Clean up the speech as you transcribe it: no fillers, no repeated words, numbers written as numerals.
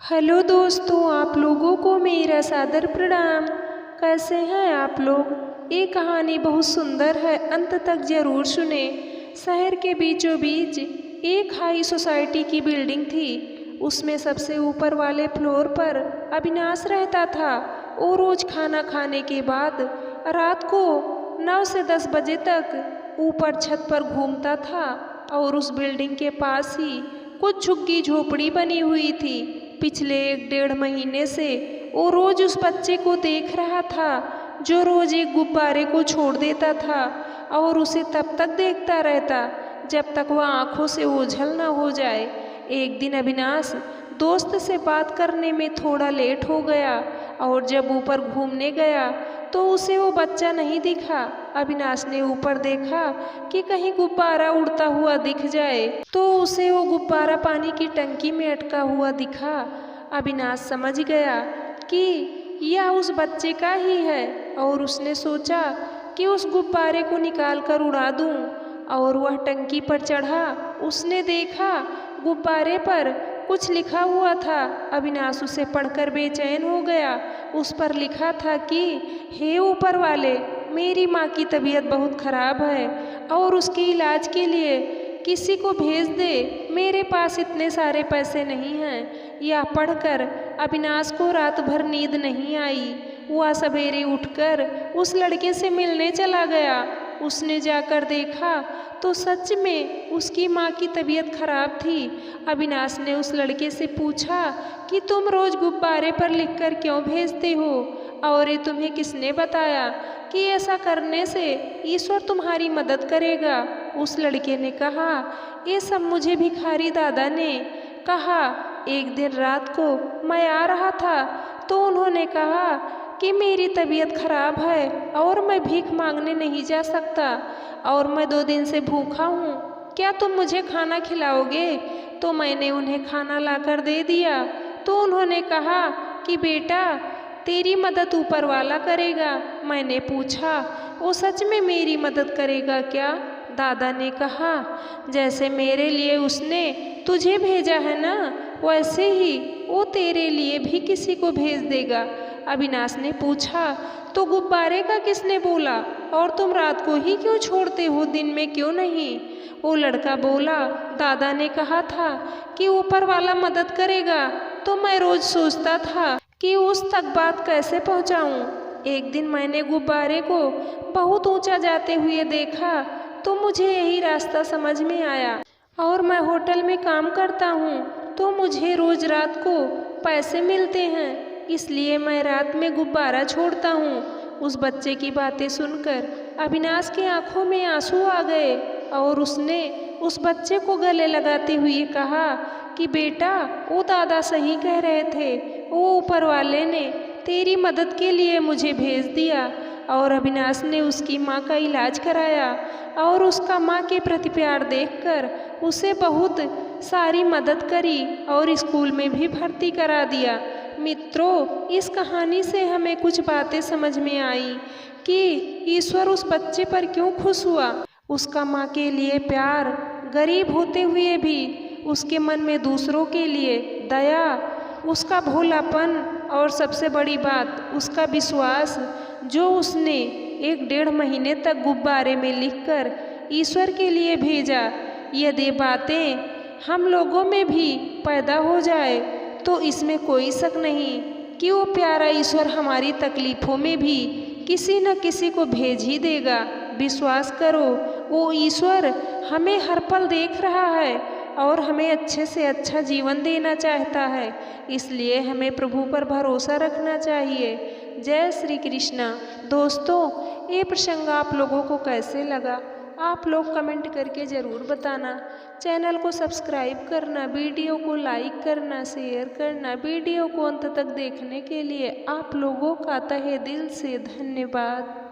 Hello दोस्तों, आप लोगों को मेरा सादर प्रणाम। कैसे हैं आप लोग। ये कहानी बहुत सुंदर है, अंत तक जरूर सुने। शहर के बीचों बीच एक हाई सोसाइटी की बिल्डिंग थी। उसमें सबसे ऊपर वाले फ्लोर पर अविनाश रहता था। वो रोज खाना खाने के बाद रात को 9 से 10 बजे तक ऊपर छत पर घूमता था और उस बिल्डिंग के पास ही कुछ झुग्गी झोपड़ी बनी हुई थी। पिछले 1-1.5 महीने से वो रोज उस बच्चे को देख रहा था जो रोज एक गुब्बारे को छोड़ देता था और उसे तब तक देखता रहता जब तक वह आंखों से ओझल न हो जाए। एक दिन अविनाश दोस्त से बात करने में थोड़ा लेट हो गया और जब ऊपर घूमने गया तो उसे वो बच्चा नहीं दिखा। अविनाश ने ऊपर देखा कि कहीं गुब्बारा उड़ता हुआ दिख जाए तो उसे वो गुब्बारा पानी की टंकी में अटका हुआ दिखा। अविनाश समझ गया कि यह उस बच्चे का ही है और उसने सोचा कि उस गुब्बारे को निकाल कर उड़ा दूं और वह टंकी पर चढ़ा। उसने देखा गुब्बारे पर कुछ लिखा हुआ था। अविनाश उसे पढ़कर बेचैन हो गया। उस पर लिखा था कि हे ऊपर वाले, मेरी माँ की तबीयत बहुत खराब है और उसके इलाज के लिए किसी को भेज दे, मेरे पास इतने सारे पैसे नहीं हैं। यह पढ़कर अविनाश को रात भर नींद नहीं आई। वह सवेरे उठकर उस लड़के से मिलने चला गया। उसने जाकर देखा तो सच में उसकी माँ की तबीयत खराब थी। अविनाश ने उस लड़के से पूछा कि तुम रोज गुब्बारे पर लिखकर क्यों भेजते हो और ये तुम्हें किसने बताया कि ऐसा करने से ईश्वर तुम्हारी मदद करेगा। उस लड़के ने कहा, ये सब मुझे भिखारी दादा ने कहा। एक दिन रात को मैं आ रहा था तो उन्होंने कहा कि मेरी तबीयत खराब है और मैं भीख मांगने नहीं जा सकता और मैं 2 दिन से भूखा हूँ, क्या तुम मुझे खाना खिलाओगे। तो मैंने उन्हें खाना लाकर दे दिया तो उन्होंने कहा कि बेटा तेरी मदद ऊपर वाला करेगा। मैंने पूछा, वो सच में मेरी मदद करेगा क्या। दादा ने कहा, जैसे मेरे लिए उसने तुझे भेजा है ना, वैसे ही वो तेरे लिए भी किसी को भेज देगा। अविनाश ने पूछा, तो गुब्बारे का किसने बोला और तुम रात को ही क्यों छोड़ते हो, दिन में क्यों नहीं। वो लड़का बोला, दादा ने कहा था कि ऊपर वाला मदद करेगा तो मैं रोज सोचता था कि उस तक बात कैसे पहुंचाऊं। एक दिन मैंने गुब्बारे को बहुत ऊंचा जाते हुए देखा तो मुझे यही रास्ता समझ में आया और मैं होटल में काम करता हूँ तो मुझे रोज रात को पैसे मिलते हैं, इसलिए मैं रात में गुब्बारा छोड़ता हूँ। उस बच्चे की बातें सुनकर अविनाश की आंखों में आंसू आ गए और उसने उस बच्चे को गले लगाते हुए कहा कि बेटा वो दादा सही कह रहे थे, वो ऊपर वाले ने तेरी मदद के लिए मुझे भेज दिया। और अविनाश ने उसकी माँ का इलाज कराया और उसका माँ के प्रति प्यार देखकर उसे बहुत सारी मदद करी और स्कूल में भी भर्ती करा दिया। मित्रों, इस कहानी से हमें कुछ बातें समझ में आई कि ईश्वर उस बच्चे पर क्यों खुश हुआ। उसका माँ के लिए प्यार, गरीब होते हुए भी उसके मन में दूसरों के लिए दया, उसका भोलापन और सबसे बड़ी बात उसका विश्वास, जो उसने 1-1.5 महीने तक गुब्बारे में लिखकर ईश्वर के लिए भेजा। यदि बातें हम लोगों में भी पैदा हो जाए तो इसमें कोई शक नहीं कि वो प्यारा ईश्वर हमारी तकलीफ़ों में भी किसी न किसी को भेज ही देगा। विश्वास करो, वो ईश्वर हमें हर पल देख रहा है और हमें अच्छे से अच्छा जीवन देना चाहता है, इसलिए हमें प्रभु पर भरोसा रखना चाहिए। जय श्री कृष्णा। दोस्तों, ये प्रसंग आप लोगों को कैसे लगा, आप लोग कमेंट करके ज़रूर बताना। चैनल को सब्सक्राइब करना, वीडियो को लाइक करना, शेयर करना। वीडियो को अंत तक देखने के लिए आप लोगों का तहे दिल से धन्यवाद।